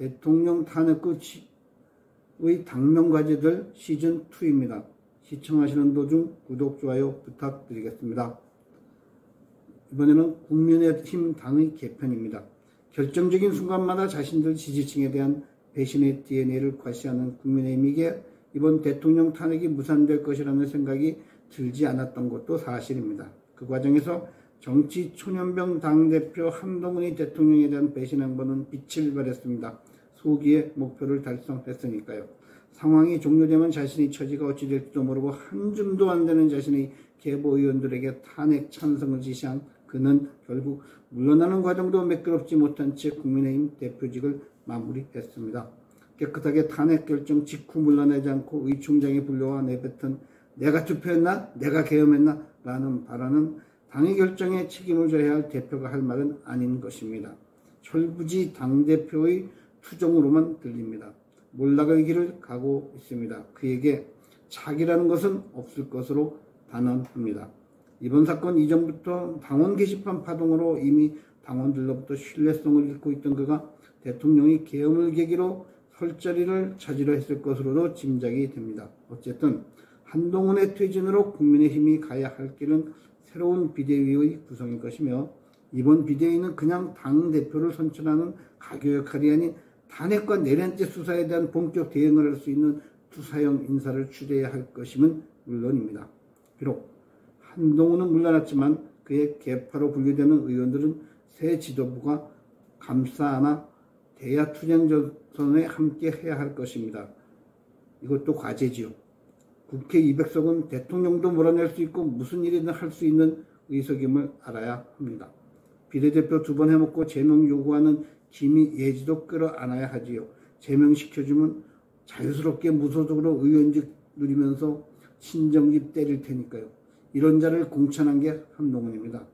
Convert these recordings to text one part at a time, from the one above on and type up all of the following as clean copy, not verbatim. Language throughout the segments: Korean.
대통령 탄핵 끝의 당면과제들 시즌2입니다. 시청하시는 도중 구독, 좋아요 부탁드리겠습니다. 이번에는 국민의힘 당의 개편입니다. 결정적인 순간마다 자신들 지지층에 대한 배신의 DNA를 과시하는 국민의힘에게 이번 대통령 탄핵이 무산될 것이라는 생각이 들지 않았던 것도 사실입니다. 그 과정에서 정치 초년병 당대표 한동훈이 대통령에 대한 배신 행보는 빛을 발했습니다. 소기의 목표를 달성했으니까요. 상황이 종료되면 자신의 처지가 어찌 될지도 모르고 한 줌도 안 되는 자신의 계보 의원들에게 탄핵 찬성을 지시한 그는 결국 물러나는 과정도 매끄럽지 못한 채 국민의힘 대표직을 마무리했습니다. 깨끗하게 탄핵 결정 직후 물러나지 않고 의총장에 불려와 내뱉은 내가 투표했나? 내가 계엄했나? 라는 발언은 당의 결정에 책임을 져야 할 대표가 할 말은 아닌 것입니다. 철부지 당대표의 투정으로만 들립니다. 몰락의 길을 가고 있습니다. 그에게 차기라는 것은 없을 것으로 단언합니다. 이번 사건 이전부터 당원 게시판 파동으로 이미 당원들로부터 신뢰성을 잃고 있던 그가 대통령이 계엄을 계기로 설 자리를 찾으려 했을 것으로도 짐작이 됩니다. 어쨌든 한동훈의 퇴진으로 국민의힘이 가야 할 길은 새로운 비대위의 구성일 것이며 이번 비대위는 그냥 당대표를 선출하는 가교 역할이 아닌 탄핵과 내란죄 수사에 대한 본격 대응을 할 수 있는 투사형 인사를 추대해야 할 것임은 물론입니다. 비록 한동훈은 물러났지만 그의 계파로 분류되는 의원들은 새 지도부가 감싸 대야 투쟁전선에 함께 해야 할 것입니다. 이것도 과제지요. 국회 200석은 대통령도 몰아낼 수 있고 무슨 일이든 할 수 있는 의석임을 알아야 합니다. 비례대표 2번 해먹고 제명 요구하는 김희 예지도 끌어안아야 하지요. 제명시켜주면 자유스럽게 무소속으로 의원직 누리면서 신정집 때릴 테니까요. 이런 자를 공천한 게 한동훈입니다.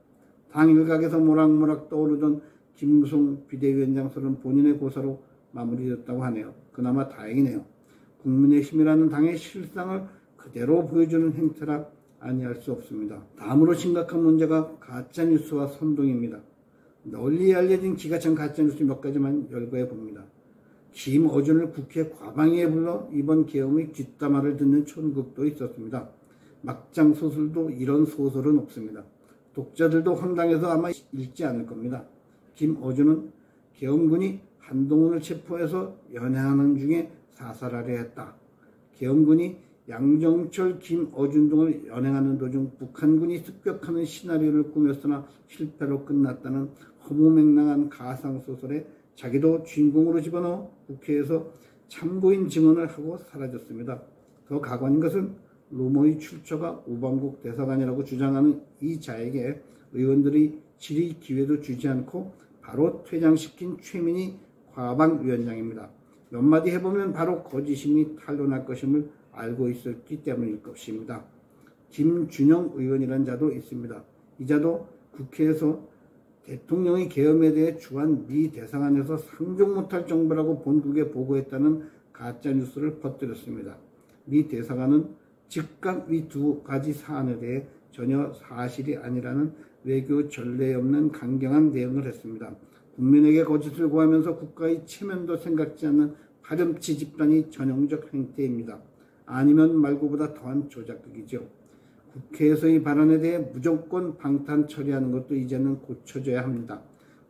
당 일각에서 모락모락 떠오르던 김무성 비대위원장 설은 본인의 고사로 마무리됐다고 하네요. 그나마 다행이네요. 국민의힘이라는 당의 실상을 그대로 보여주는 행태라 아니할 수 없습니다. 다음으로 심각한 문제가 가짜뉴스와 선동입니다. 널리 알려진 기가 찬 가짜뉴스 몇 가지만 열거해 봅니다. 김어준을 국회 과방위에 불러 이번 계엄의 뒷담화를 듣는 촌극도 있었습니다. 막장 소설도 이런 소설은 없습니다. 독자들도 황당해서 아마 읽지 않을 겁니다. 김어준은 계엄군이 한동훈을 체포해서 연행하는 중에 사살하려 했다. 계엄군이 양정철, 김어준 등을 연행하는 도중 북한군이 습격하는 시나리오를 꾸몄으나 실패로 끝났다는 허무맹랑한 가상소설에 자기도 주인공으로 집어넣어 국회에서 참고인 증언을 하고 사라졌습니다. 더 가관인 것은 루머의 출처가 우방국 대사관이라고 주장하는 이 자에게 의원들이 질의 기회도 주지 않고 바로 퇴장시킨 최민희 과방위원장입니다. 몇 마디 해보면 바로 거짓임이 탄로날 것임을 알고 있었기 때문일 것입니다. 김준영 의원이라는 자도 있습니다. 이 자도 국회에서 대통령의 계엄에 대해 주한 미 대사관에서 상종 못할 정보라고 본국에 보고했다는 가짜뉴스를 퍼뜨렸습니다. 미 대사관은 즉각 이 두 가지 사안에 대해 전혀 사실이 아니라는 외교 전례 없는 강경한 대응을 했습니다. 국민에게 거짓을 구하면서 국가의 체면도 생각지 않는 파렴치 집단이 전형적 행태입니다. 아니면 말고보다 더한 조작극이죠. 국회에서의 발언에 대해 무조건 방탄 처리하는 것도 이제는 고쳐져야 합니다.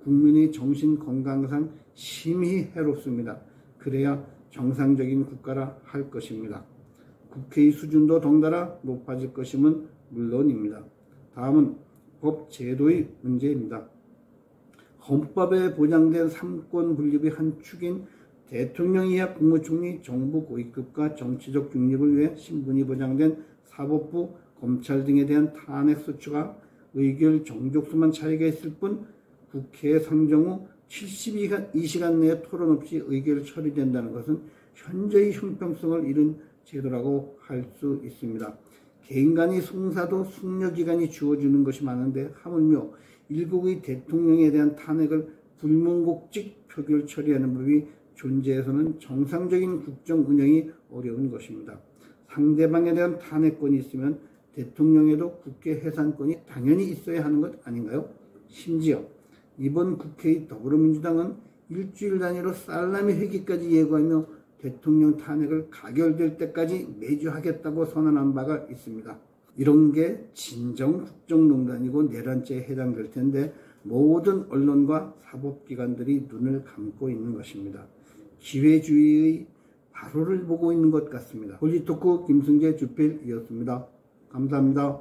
국민의 정신건강상 심히 해롭습니다. 그래야 정상적인 국가라 할 것입니다. 국회의 수준도 덩달아 높아질 것임은 물론입니다. 다음은 법 제도의 문제입니다. 헌법에 보장된 삼권 분립의 한 축인 대통령 이하 국무총리 정부 고위급과 정치적 중립을 위해 신분이 보장된 사법부, 검찰 등에 대한 탄핵 소추가 의결 정족수만 차이가 있을 뿐 국회에 상정 후 72시간 내에 토론 없이 의결 처리된다는 것은 현재의 형평성을 잃은 제도라고 할 수 있습니다. 개인 간의 송사도 숙려기간이 주어지는 것이 많은데 하물며 일국의 대통령에 대한 탄핵을 불문곡직 표결 처리하는 법이 존재해서는 정상적인 국정 운영이 어려운 것입니다. 상대방에 대한 탄핵권이 있으면 대통령에도 국회 해산권이 당연히 있어야 하는 것 아닌가요? 심지어 이번 국회의 더불어민주당은 일주일 단위로 살라미 회기까지 예고하며 대통령 탄핵을 가결될 때까지 매주 하겠다고 선언한 바가 있습니다. 이런 게 진정 국정농단이고 내란죄에 해당될 텐데 모든 언론과 사법기관들이 눈을 감고 있는 것입니다. 기회주의의 바로를 보고 있는 것 같습니다. 폴리토크 김승재 주필이었습니다. 감사합니다.